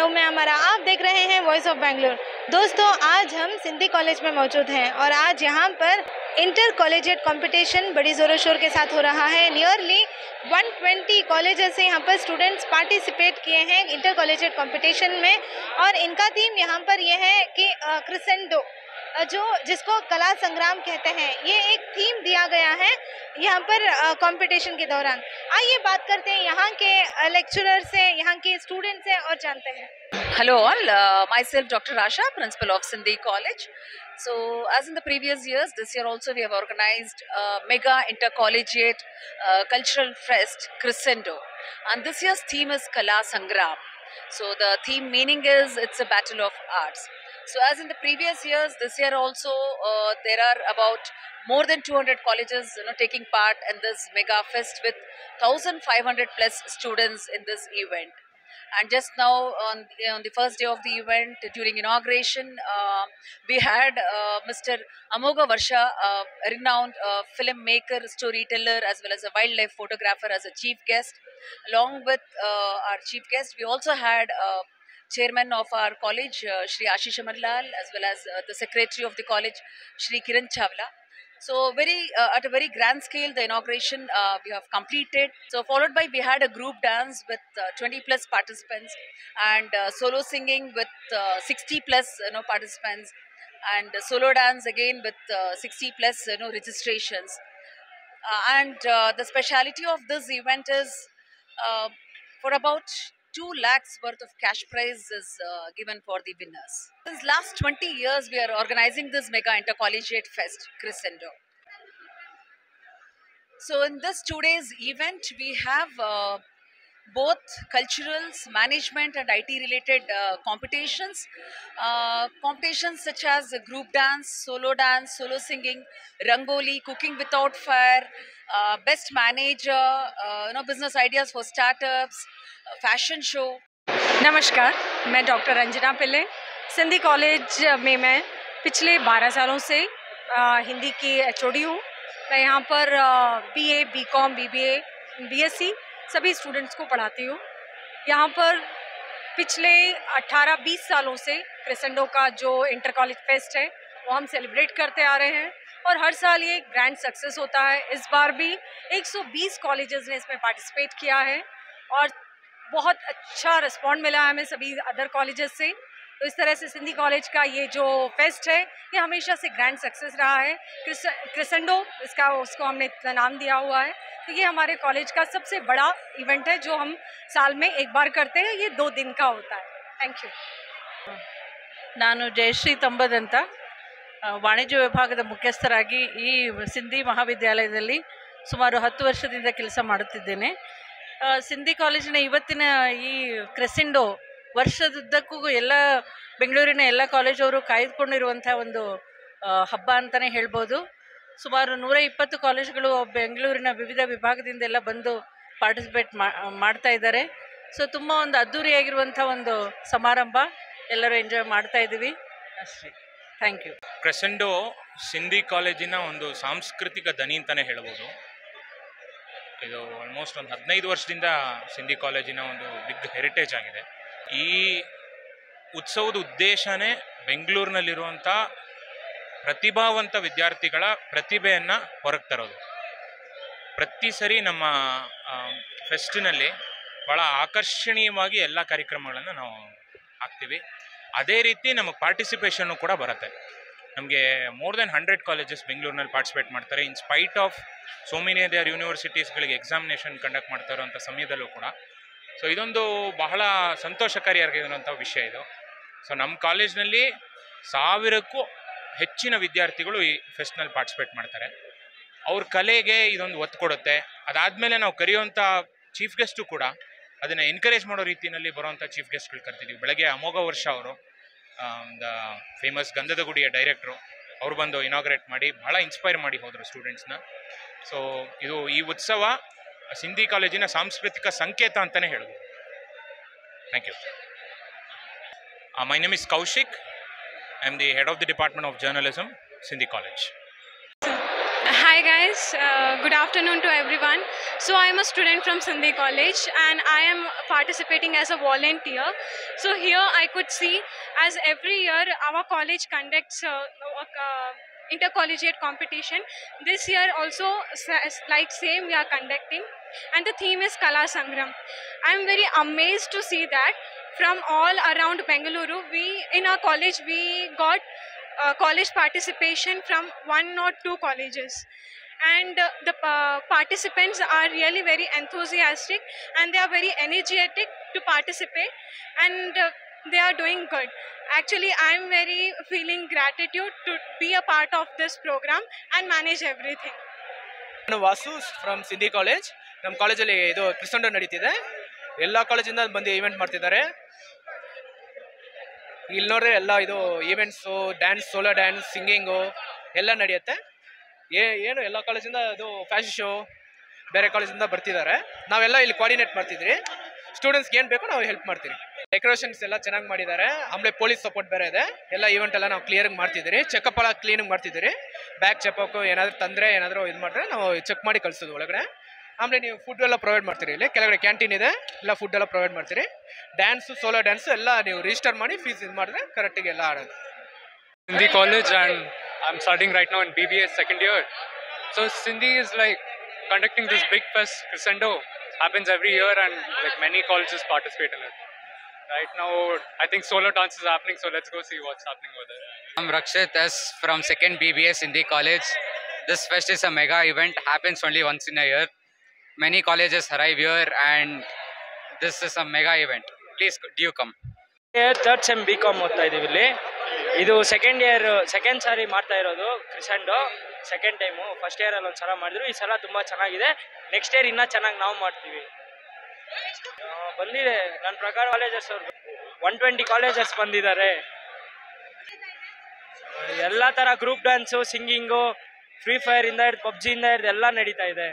Show में हमारा। आप देख रहे हैं वॉइस ऑफ बेंगलुरु। दोस्तों, आज हम सिंधी कॉलेज में मौजूद हैं और आज यहाँ पर इंटर कॉलेजिएट कंपटीशन बड़ी ज़ोरों शोर के साथ हो रहा है। नियरली 120 कॉलेजेस से यहाँ पर स्टूडेंट्स पार्टिसिपेट किए हैं इंटर कॉलेजिएट कंपटीशन में और इनका थीम यहाँ पर यह है कि क्रिसेंडो, जिसको कला संग्राम कहते हैं, ये एक थीम दिया गया है यहाँ पर कंपटीशन के दौरान। आइए बात करते हैं यहाँ के लेक्चरर से, यहाँ के स्टूडेंट से और जानते हैं। Hello all, myself Dr. Asha, principal of Sindhi College. So as in the previous years, this year also we have organized mega intercollegiate cultural fest Crescendo, and this year's theme is Kala Sangram. So the theme meaning is it's a battle of arts. So as in the previous years, this year also there are about more than 200 colleges taking part in this mega fest with 1500 plus students in this event. And just now on the first day of the event, during inauguration, we had Mr. Amoga Varsha, a renowned filmmaker, storyteller, as well as a wildlife photographer as a chief guest. Along with our chief guest, we also had chairman of our college, Shri Ashish Amarlal, as well as the secretary of the college, Shri Kiran Chawla. So at a very grand scale, the inauguration we have completed. So followed by, we had a group dance with 20 plus participants, and solo singing with 60 plus participants, and solo dance again with 60 plus registrations. And the speciality of this event is for about 2 lakhs worth of cash prize is given for the winners. Since last 20 years, we are organizing this mega intercollegiate fest, Crescendo. So in this today's event, we have both culturals, management and IT related competitions. Competitions such as group dance, solo singing, rangoli, cooking without fire, best manager, business ideas for startups, fashion show. नमस्कार, मैं doctor Ranjana पिल्ले, Sindhi college में मैं पिछले 12 सालों से हिंदी की HOD हूँ। मैं यहाँ पर बीए, बीकॉम, बीबीए, बीएससी सभी स्टूडेंट्स को पढ़ाती हूँ। यहाँ पर पिछले 18-20 सालों से क्रेसेंडो का जो इंटर कॉलेज फेस्ट है वो हम सेलिब्रेट करते आ रहे हैं और हर साल ये ग्रैंड सक्सेस होता है। इस बार भी 120 कॉलेजेस ने इसमें पार्टिसिपेट किया है और बहुत अच्छा रिस्पॉन्ड मिला है हमें सभी अदर कॉलेजेस से। तो इस तरह से सिंधी कॉलेज का ये जो फेस्ट है ये हमेशा से ग्रैंड सक्सेस रहा है। क्रेसेंडो उसको हमने इतना नाम दिया हुआ है। तो ये हमारे कॉलेज का सबसे बड़ा इवेंट है जो हम साल में एक बार करते हैं। ये 2 दिन का होता है। Thank you. ನಾನು ಜಯಶ್ರೀ ತಂಬದ್ ಅಂತ ವಾಣಿಜ್ಯ ವಿಭಾಗದ ಮುಖ್ಯಸ್ಥರಾಗಿ ಈ ಸಿಂಧಿ ಮಹಾವಿದ್ಯಾಲಯದಲ್ಲಿ ಸುಮಾರು 10 ವರ್ಷದಿಂದ ಕೆಲಸ ಮಾಡುತ್ತಿದ್ದೇನೆ. ಸಿಂಧಿ ಕಾಲೇಜಿನ ಇವತ್ತಿನ ಈ ಕ್ರೆಸೆಂಡೋ ವರ್ಷದುದ್ದಕ್ಕೂ ಎಲ್ಲ ಬೆಂಗಳೂರಿನ ಎಲ್ಲ ಕಾಲೇಜವರು ಕಾಯ್ದುಕೊಂಡಿರುವಂಥ ಒಂದು ಹಬ್ಬ ಅಂತಲೇ ಹೇಳ್ಬೋದು. ಸುಮಾರು 120 ಕಾಲೇಜುಗಳು ಬೆಂಗಳೂರಿನ ವಿವಿಧ ವಿಭಾಗದಿಂದೆಲ್ಲ ಬಂದು ಪಾರ್ಟಿಸಿಪೇಟ್ ಮಾಡ್ತಾ ಇದ್ದಾರೆ. ಸೊ ತುಂಬ ಒಂದು ಅದ್ಧೂರಿಯಾಗಿರುವಂಥ ಒಂದು ಸಮಾರಂಭ, ಎಲ್ಲರೂ ಎಂಜಾಯ್ ಮಾಡ್ತಾ ಇದ್ದೀವಿ ಅಷ್ಟೇ. Thank you. ಕ್ರೆಸೆಂಡೋ ಸಿಂಧಿ ಕಾಲೇಜಿನ ಒಂದು ಸಾಂಸ್ಕೃತಿಕ ದನಿ ಅಂತಲೇ ಹೇಳ್ಬೋದು. ಇದು ಆಲ್ಮೋಸ್ಟ್ ಒಂದು 15 ವರ್ಷದಿಂದ ಸಿಂಧಿ ಕಾಲೇಜಿನ ಒಂದು ಬಿಗ್ ಹೆರಿಟೇಜ್ ಆಗಿದೆ. ಈ ಉತ್ಸವದ ಉದ್ದೇಶನೇ ಬೆಂಗಳೂರಿನಲ್ಲಿರುವಂಥ ಪ್ರತಿಭಾವಂತ ವಿದ್ಯಾರ್ಥಿಗಳ ಪ್ರತಿಭೆಯನ್ನು ಹೊರಗೆ ತರೋದು. ಪ್ರತಿ ಸರಿ ನಮ್ಮ ಫೆಸ್ಟಿನಲ್ಲಿ ಭಾಳ ಆಕರ್ಷಣೀಯವಾಗಿ ಎಲ್ಲ ಕಾರ್ಯಕ್ರಮಗಳನ್ನು ನಾವು ಹಾಕ್ತೀವಿ. ಅದೇ ರೀತಿ ನಮಗೆ ಪಾರ್ಟಿಸಿಪೇಷನ್ನು ಕೂಡ ಬರುತ್ತೆ. ನಮಗೆ ಮೋರ್ ದೆನ್ 100 ಕಾಲೇಜಸ್ ಬೆಂಗಳೂರಿನಲ್ಲಿ ಪಾರ್ಟಿಸಿಪೇಟ್ ಮಾಡ್ತಾರೆ. In spite of so many other ಯೂನಿವರ್ಸಿಟೀಸ್ಗಳಿಗೆ ಎಕ್ಸಾಮಿನೇಷನ್ ಕಂಡಕ್ಟ್ ಮಾಡ್ತಾ ಇರೋಂಥ ಸಮಯದಲ್ಲೂ ಕೂಡ. ಸೊ ಇದೊಂದು ಬಹಳ ಸಂತೋಷಕಾರಿಯಾಗಿರುವಂಥ ವಿಷಯ ಇದು. ಸೊ ನಮ್ಮ ಕಾಲೇಜ್ನಲ್ಲಿ 1000ಕ್ಕೂ ಹೆಚ್ಚಿನ ವಿದ್ಯಾರ್ಥಿಗಳು ಈ ಫೆಸ್ಟ್ನಲ್ಲಿ ಪಾರ್ಟಿಸಿಪೇಟ್ ಮಾಡ್ತಾರೆ. ಅವ್ರ ಕಲೆಗೆ ಇದೊಂದು ಒತ್ತು ಕೊಡುತ್ತೆ. ಅದಾದಮೇಲೆ ನಾವು ಕರೆಯುವಂಥ ಚೀಫ್ ಗೆಸ್ಟು ಕೂಡ ಅದನ್ನು ಎನ್ಕರೇಜ್ ಮಾಡೋ ರೀತಿಯಲ್ಲಿ ಬರುವಂಥ ಚೀಫ್ ಗೆಸ್ಟ್ಗಳು ಕರ್ತಿದ್ದೀವಿ. ಬೆಳಗ್ಗೆ ಅಮೋಘ ವರ್ಷ ಅವರು, ದ ಫೇಮಸ್ ಗಂಧದ ಗುಡಿಯ ಡೈರೆಕ್ಟ್ರು, ಅವರು ಬಂದು ಇನಾಗ್ರೇಟ್ ಮಾಡಿ ಭಾಳ ಇನ್ಸ್ಪೈರ್ ಮಾಡಿ ಹೋದರು ಸ್ಟೂಡೆಂಟ್ಸ್ನ. ಸೊ ಈ ಉತ್ಸವ ಸಿಂಧಿ ಕಾಲೇಜಿನ ಸಾಂಸ್ಕೃತಿಕ ಸಂಕೇತ ಅಂತಲೇ ಹೇಳ್ಬೋದು. Thank you. My name is Kaushik. I am the head of the department of journalism, Sindhi College. Hi guys, good afternoon to everyone. So I am a student from Sindhi College and I am participating as a volunteer. So here I could see, as every year our college conducts intercollegiate competition. This year also like same we are conducting, and the theme is Kala Sangram. I am very amazed to see that from all around Bengaluru, we in our college we got college participation from one or two colleges, and the participants are really very enthusiastic and they are very energetic to participate, and they are doing good. Actually, I am very feeling gratitude to be a part of this program and manage everything. ನಾನು Vasu from Sindhi college. ನಮ್ಮ ಕಾಲೇಜಲ್ಲಿ ಇದು ಕ್ರಿಸಂಡೋ ನಡೀತಿದೆ. ಎಲ್ಲ ಕಾಲೇಜಿಂದ ಬಂದು event ಮಾಡ್ತಿದ್ದಾರೆ. ಇಲ್ಲಿ ನೋಡ್ರೆ ಎಲ್ಲ ಇದು events, dance, solo dance, singing ಎಲ್ಲ ನಡೆಯುತ್ತೆ. ಏನು ಎಲ್ಲ ಕಾಲೇಜಿಂದ ಇದು ಫ್ಯಾಷನ್ ಶೋ ಬೇರೆ ಕಾಲೇಜಿಂದ ಬರ್ತಿದ್ದಾರೆ. ನಾವೆಲ್ಲ ಇಲ್ಲಿ ಕೋಆರ್ಡಿನೇಟ್ ಮಾಡ್ತಿದ್ರಿ. ಸ್ಟೂಡೆಂಟ್ಸ್ಗೆ ಏನು ಬೇಕೋ ನಾವು ಹೆಲ್ಪ್ ಮಾಡ್ತೀವಿ. ಡೆಕೋರೇಷನ್ಸ್ ಎಲ್ಲ ಚೆನ್ನಾಗಿ ಮಾಡಿದ್ದಾರೆ. ಆಮೇಲೆ ಪೊಲೀಸ್ ಸಪೋರ್ಟ್ ಬೇರೆ ಇದೆ. ಎಲ್ಲ ಈವೆಂಟ್ ಎಲ್ಲ ನಾವು ಕ್ಲಿಯರಿಂಗ್ ಮಾಡ್ತಿದ್ದೀರಿ. ಚೆಕಪ್ ಎಲ್ಲ ಕ್ಲೀನಿಂಗ್ ಮಾಡ್ತಿದ್ದೀರಿ. ಬ್ಯಾಗ್ ಚೆಕಪ್ಪು ಏನಾದರೂ ತಂದರೆ ಏನಾದರೂ ಇದು ಮಾಡಿದ್ರೆ ನಾವು ಚೆಕ್ ಮಾಡಿ ಕಳಿಸೋದು ಒಳಗಡೆ. ಆಮೇಲೆ ನೀವು ಫುಡ್ ಎಲ್ಲ ಪ್ರೊವೈಡ್ ಮಾಡ್ತೀರಿ. ಇಲ್ಲಿ ಕೆಳಗಡೆ ಕ್ಯಾಂಟೀನ್ ಇದೆ, ಎಲ್ಲ ಫುಡ್ ಎಲ್ಲ ಪ್ರೊವೈಡ್ ಮಾಡ್ತೀರಿ. ಡ್ಯಾನ್ಸು, ಸೋಲೋ ಡ್ಯಾನ್ಸು ಎಲ್ಲ ನೀವು ರಿಜಿಸ್ಟರ್ ಮಾಡಿ ಫೀಸ್ ಇದು ಮಾಡಿದ್ರೆ ಕರೆಕ್ಟಿಗೆ ಎಲ್ಲ ಆಡೋದು. Sindhi College, and I'm studying right now in BBA second year. So Sindhi is like conducting this big fest. Crescendo happens every year, and like many colleges participate in it. Right now, I think solo dance is happening. So let's go see what's happening over there. I'm Rakshit S from second BBA Sindhi College. This fest is a mega event. Happens only once in a year. Many colleges arrive here, and this is a mega event. Please do you come? Third sem BCom ಓದ್ತಾ ಇದ್ದೀವಿ ಇಲ್ಲಿ. ಇದು second ಸಾರಿ ಮಾಡ್ತಾ ಇರೋದು Crescendo. Second time. First ಇಯರಲ್ಲಿ ಒಂದು ಸಲ ಮಾಡಿದ್ರು, ಈ ಸಲ ತುಂಬ ಚೆನ್ನಾಗಿದೆ. ನೆಕ್ಸ್ಟ್ ಇಯರ್ ಇನ್ನೂ ಚೆನ್ನಾಗಿ ನಾವು ಮಾಡ್ತೀವಿ. ಬಂದಿದೆ ನನ್ನ ಪ್ರಕಾರ ಕಾಲೇಜಸ್ ಅವ್ರು 120 ಕಾಲೇಜಸ್ ಬಂದಿದ್ದಾರೆ. ಎಲ್ಲ ಥರ ಗ್ರೂಪ್ ಡ್ಯಾನ್ಸು, ಸಿಂಗಿಂಗು, ಫ್ರೀ ಫೈರಿಂದ ಹಿಡಿದು ಪಬ್ಜಿಯಿಂದ ಹಿಡಿದು ಎಲ್ಲ ನಡೀತಾ ಇದೆ.